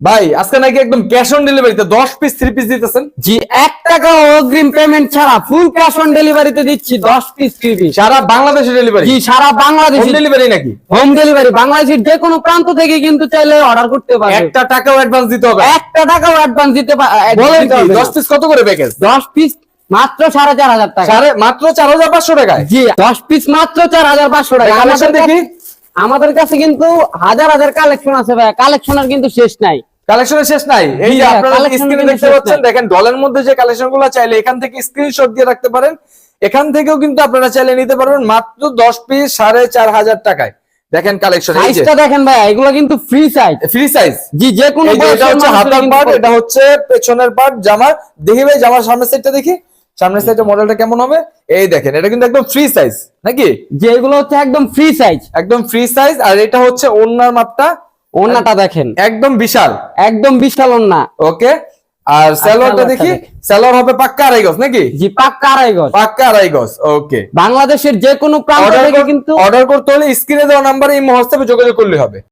ভাই আজকে নাকি একদম ক্যাশ অন ডেলিভারিতে 10 পিস 3 পিস দিতেছেন। জি, 1 টাকা অগ্রিম পেমেন্ট ছাড়া ফুল ক্যাশ অন ডেলিভারিতে দিচ্ছি 10 পিস 3 পিস। সারা বাংলাদেশে ডেলিভারি? জি, সারা বাংলাদেশে হোম ডেলিভারি নাকি? Home delivery. বাংলাদেশের যে কোনো প্রান্ত থেকে কিন্তু চাইলে অর্ডার করতে পারবে। 1 টাকাও অ্যাডভান্স দিতে হবে? 1 টাকাও অ্যাডভান্স দিতে বলেন দিতে কি? হবে না। 10 পিস কত করে প্যাকেজ? 10 পিস মাত্র 4500 টাকা। মাত্র 4500 টাকায়? জি, 10 পিস মাত্র 4500 টাকা। কালেকশন দেখি। আমাদের কাছে কিন্তু হাজার হাজার কালেকশন আছে ভাই, কালেকশনের কিন্তু শেষ নাই। কালেকশনের শেষ নাই। এই যে জি, আপনারা collection স্ক্রিনে কিন্তু দেখতে শেষ পাচ্ছেন, নাই। দেখেন ডলের মধ্যে যে কালেকশনগুলো চাইলে এখান থেকে স্ক্রিনশট দিয়ে রাখতে পারেন। এখান থেকেও কিন্তু আপনারা চাইলে নিতে পারবেন মাত্র 10 পিস 4500 টাকায়। দেখেন কালেকশন, এই যে সাইজটা দেখেন ভাই, এগুলো কিন্তু ফ্রি সাইজ। Free size. জি, যে কোনো এই যে এটা হচ্ছে বয়সের হাতার মানুষের পার্ট, কিন্তু এটা হচ্ছে পেছনের পার্ট জামার। দেখি ভাই জামার সামনের সাইডটা দেখি, সামনের সাইডের মডেলটা কেমন হবে। এই দেখেন এটা কিন্তু একদম ফ্রি সাইজ নাকি? যে এগুলো হচ্ছে একদম ফ্রি সাইজ, একদম ফ্রি সাইজ। আর এটা হচ্ছে ওন্নার মাপটা, ওন্নাটা দেখেন একদম বিশাল, একদম বিশাল ওন্না। ওকে। আর সালোয়ারটা সালোয়ারটা দেখি, দেখেন। সালোয়ার হবে পাক্কা 2.5 গজ নাকি? জি, পাক্কা 2.5 গজ। পাক্কা 2.5 গজ, ওকে। বাংলাদেশের যে কোনো প্রান্ত থেকে কিন্তু অর্ডার করতে হলে স্ক্রিনে দেওয়া নাম্বারে এই হোয়াটসঅ্যাপে যোগাযোগ করলে হবে।